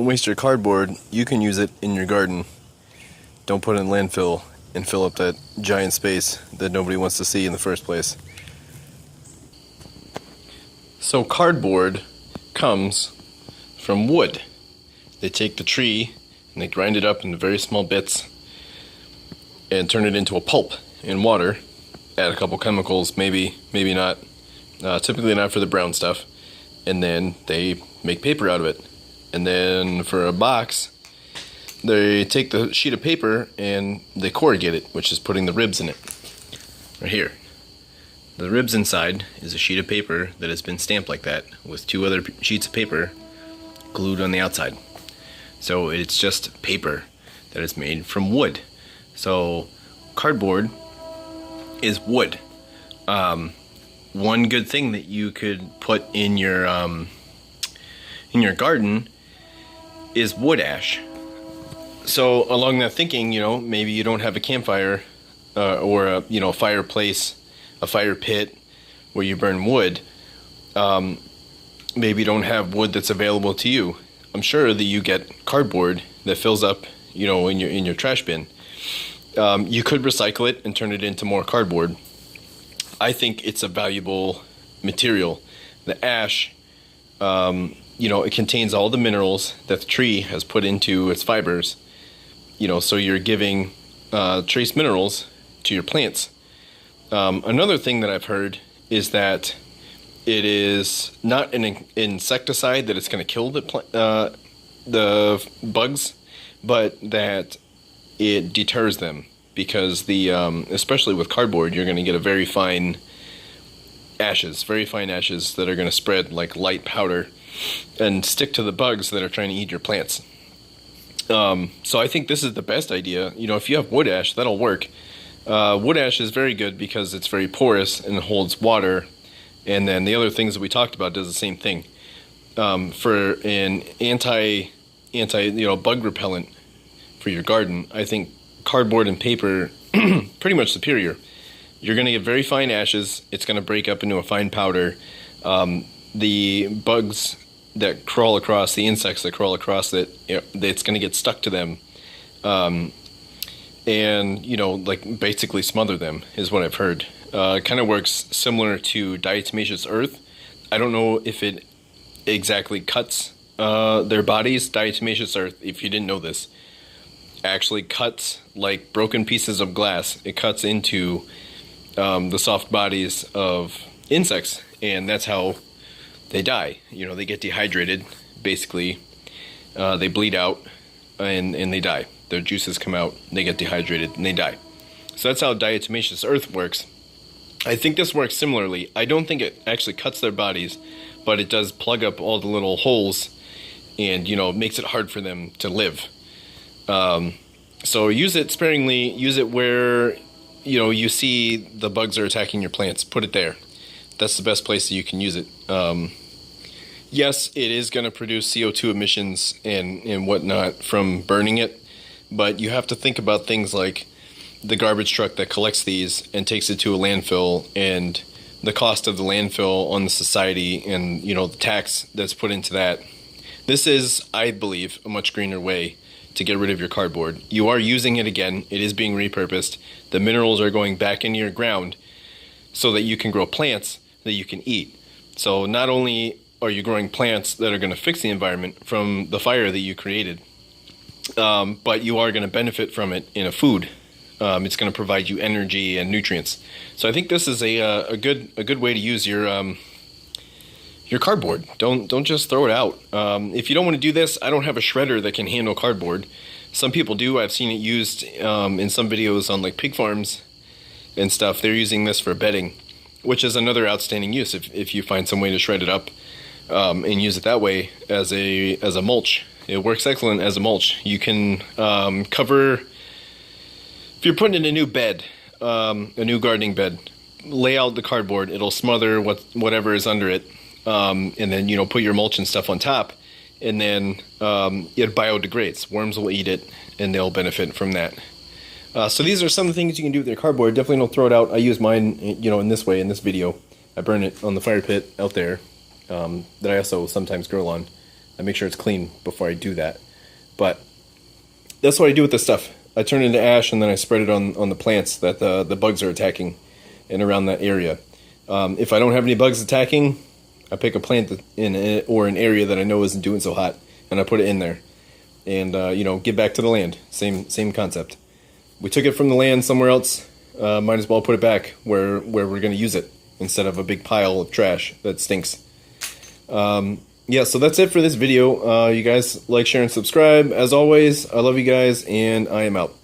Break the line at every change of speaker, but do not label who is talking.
Don't waste your cardboard. You can use it in your garden. Don't put it in landfill and fill up that giant space that nobody wants to see in the first place. So cardboard comes from wood. They take the tree and they grind it up into very small bits and turn it into a pulp in water. Add a couple chemicals, maybe not. Typically not for the brown stuff. And then they make paper out of it. And then for a box, they take the sheet of paper and they corrugate it, which is putting the ribs in it. Right here. The ribs inside is a sheet of paper that has been stamped like that with two other sheets of paper glued on the outside. So it's just paper that is made from wood. So cardboard is wood. One good thing that you could put in your garden is wood ash. So along that thinking, maybe you don't have a campfire or a fireplace, a fire pit where you burn wood. Maybe you don't have wood that's available to you. I'm sure that you get cardboard that fills up, in your trash bin. You could recycle it and turn it into more cardboard. I think it's a valuable material. The ash, it contains all the minerals that the tree has put into its fibers. So you're giving trace minerals to your plants. Another thing that I've heard is that it is not an insecticide that it's going to kill the bugs, but that it deters them, because especially with cardboard, you're going to get a very fine ashes that are going to spread like light powder and stick to the bugs that are trying to eat your plants. So I think this is the best idea. If you have wood ash, that'll work. Wood ash is very good because it's very porous and it holds water. And then the other things that we talked about does the same thing. For an anti bug repellent for your garden, I think cardboard and paper pretty much superior. You're going to get very fine ashes. It's going to break up into a fine powder. The bugs that crawl across, the insects that crawl across it, it's going to get stuck to them. And basically smother them is what I've heard. It kind of works similar to diatomaceous earth. I don't know if it exactly cuts their bodies. Diatomaceous earth, if you didn't know this, actually cuts like broken pieces of glass. It cuts into the soft bodies of insects, and that's how they die. They get dehydrated, basically. They bleed out and they die. Their juices come out, they get dehydrated, and they die. So that's how diatomaceous earth works. I think this works similarly. I don't think it actually cuts their bodies, but it does plug up all the little holes and, makes it hard for them to live. So use it sparingly. Use it where, you see the bugs are attacking your plants. Put it there. That's the best place that you can use it. Yes, it is going to produce CO2 emissions and whatnot from burning it, but you have to think about things like the garbage truck that collects these and takes it to a landfill, and the cost of the landfill on the society, and the tax that's put into that. This is, I believe, a much greener way to get rid of your cardboard. You are using it again. It is being repurposed. The minerals are going back into your ground so that you can grow plants that you can eat. So not only are you growing plants that are going to fix the environment from the fire that you created, but you are going to benefit from it in a food. It's going to provide you energy and nutrients. So I think this is a good way to use your cardboard. Don't just throw it out. If you don't want to do this, I don't have a shredder that can handle cardboard. Some people do. I've seen it used in some videos on like pig farms and stuff. They're using this for bedding, which is another outstanding use if you find some way to shred it up and use it that way as a mulch. It works excellent as a mulch. You can cover, if you're putting in a new bed, a new gardening bed, lay out the cardboard. It'll smother whatever is under it, and then put your mulch and stuff on top, and then it biodegrades. Worms will eat it, and they'll benefit from that. So these are some of the things you can do with your cardboard. Definitely don't throw it out. I use mine, in this way, in this video. I burn it on the fire pit out there that I also sometimes grill on. I make sure it's clean before I do that. But that's what I do with this stuff. I turn it into ash, and then I spread it on the plants that the bugs are attacking and around that area. If I don't have any bugs attacking, I pick a plant or an area that I know isn't doing so hot, and I put it in there. And, give back to the land. Same concept. We took it from the land somewhere else. Might as well put it back where we're going to use it instead of a big pile of trash that stinks. Yeah, so that's it for this video. You guys like, share, and subscribe. As always, I love you guys, and I am out.